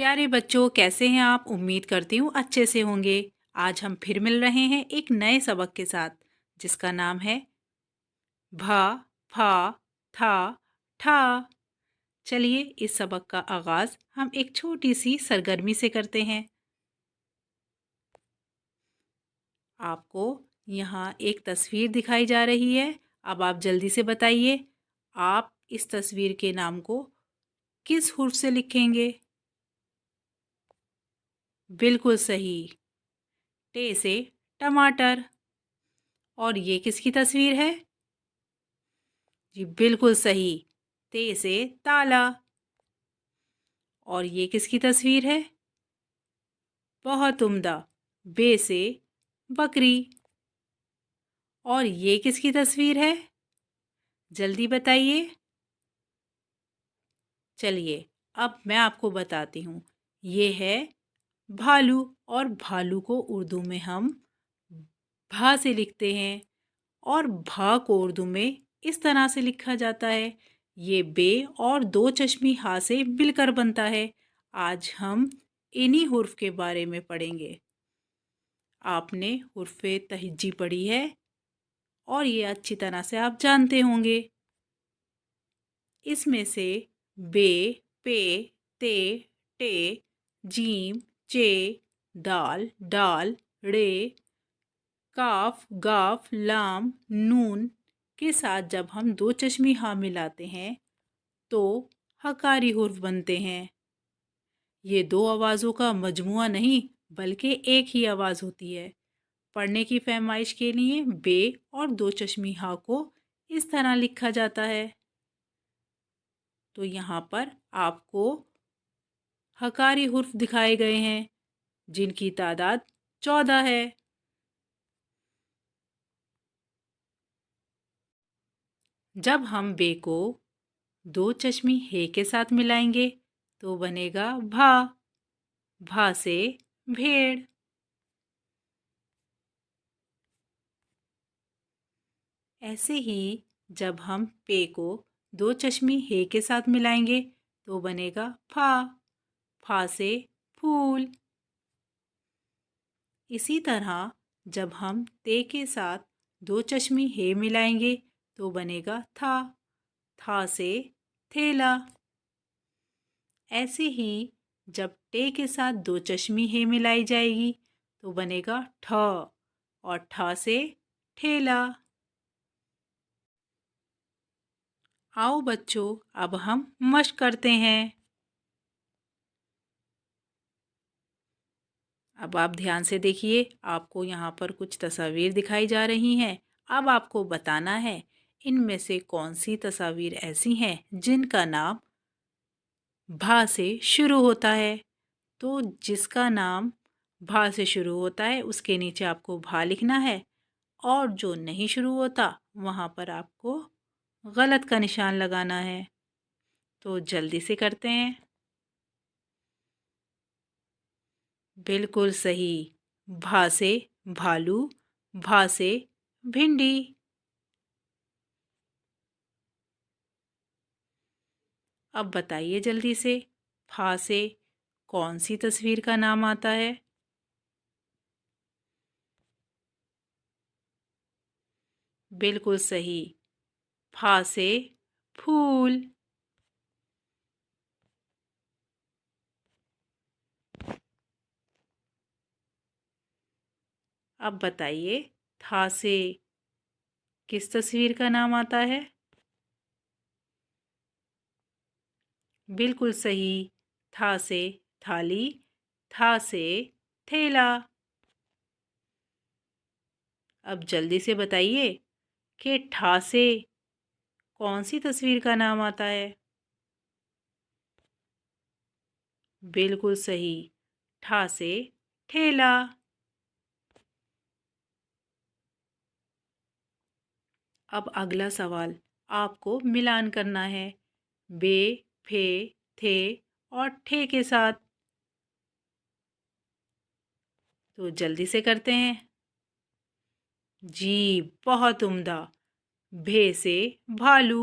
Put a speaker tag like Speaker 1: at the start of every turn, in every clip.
Speaker 1: प्यारे बच्चों, कैसे हैं आप? उम्मीद करती हूँ अच्छे से होंगे। आज हम फिर मिल रहे हैं एक नए सबक के साथ, जिसका नाम है भा, फा, था, ठा। चलिए इस सबक का आगाज हम एक छोटी सी सरगर्मी से करते हैं। आपको यहाँ एक तस्वीर दिखाई जा रही है। अब आप जल्दी से बताइए, आप इस तस्वीर के नाम को किस हुर्फ से लिखेंगे? बिल्कुल सही, टे से टमाटर। और ये किसकी तस्वीर है? जी बिल्कुल सही, ते से ताला। और ये किसकी तस्वीर है? बहुत उम्दा, बे से बकरी। और ये किसकी तस्वीर है? जल्दी बताइए। चलिए अब मैं आपको बताती हूँ। ये है भालू। और भालू को उर्दू में हम भा से लिखते हैं। और भा को उर्दू में इस तरह से लिखा जाता है। ये बे और दो चश्मी हा से मिलकर बनता है। आज हम इन्हीं हुर्फ के बारे में पढ़ेंगे। आपने हुर्फ़े तहज्जी पढ़ी है और ये अच्छी तरह से आप जानते होंगे। इसमें से बे, पे, ते, टे, जीम, चे, दाल, डाल, रे, काफ, गाफ, लाम, नून के साथ जब हम दो चश्मी हा मिलाते हैं तो हकारी हुर्फ बनते हैं। ये दो आवाज़ों का मजमुआ नहीं, बल्कि एक ही आवाज़ होती है। पढ़ने की फरमाइश के लिए बे और दो चश्मी हा को इस तरह लिखा जाता है। तो यहाँ पर आपको हकारी हुर्फ दिखाए गए हैं, जिनकी तादाद 14 है। जब हम बे को दो चश्मी हे के साथ मिलाएंगे तो बनेगा भा। भा से भेड़। ऐसे ही जब हम पे को दो चश्मी हे के साथ मिलाएंगे तो बनेगा फा। फा से फूल। इसी तरह जब हम ते के साथ दो चश्मी हे मिलाएंगे तो बनेगा था। था से थैला। ऐसे ही जब टे के साथ दो चश्मी हे मिलाई जाएगी तो बनेगा ठ। और ठ से ठेला। आओ बच्चों, अब हम मश्क करते हैं। अब आप ध्यान से देखिए, आपको यहाँ पर कुछ तस्वीर दिखाई जा रही हैं। अब आपको बताना है इनमें से कौन सी तस्वीर ऐसी हैं जिनका नाम भा से शुरू होता है। तो जिसका नाम भा से शुरू होता है उसके नीचे आपको भा लिखना है। और जो नहीं शुरू होता वहाँ पर आपको गलत का निशान लगाना है। तो जल्दी से करते हैं। बिल्कुल सही, भा से भालू, भा से भिंडी। अब बताइए जल्दी से, फा से कौन सी तस्वीर का नाम आता है? बिल्कुल सही, फा से फूल। अब बताइए, था से किस तस्वीर का नाम आता है? बिल्कुल सही, था से थाली, था से थैला। अब जल्दी से बताइए कि ठा से कौन सी तस्वीर का नाम आता है? बिल्कुल सही, ठा से ठेला। अब अगला सवाल आपको मिलान करना है बे, फे, थे और ठे के साथ। तो जल्दी से करते हैं। जी बहुत उम्दा। भे से भालू,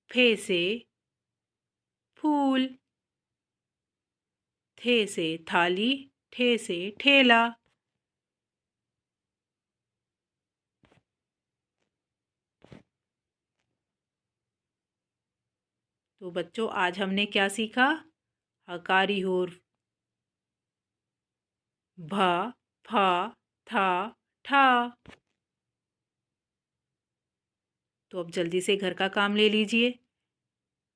Speaker 1: फे से फूल, थे से थाली, ठे से ठेला। तो बच्चों आज हमने क्या सीखा? हकारी हुर्फ भ, फ, थ, ठा। तो अब जल्दी से घर का काम ले लीजिए।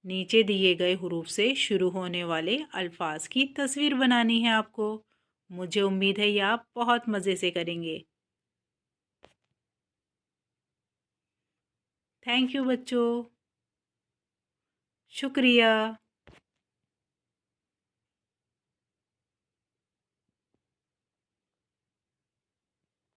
Speaker 1: नीचे दिए गए हुरूफ से शुरू होने वाले अल्फाज की तस्वीर बनानी है आपको। मुझे उम्मीद है ये आप बहुत मज़े से करेंगे। थैंक यू बच्चों। शुक्रिया।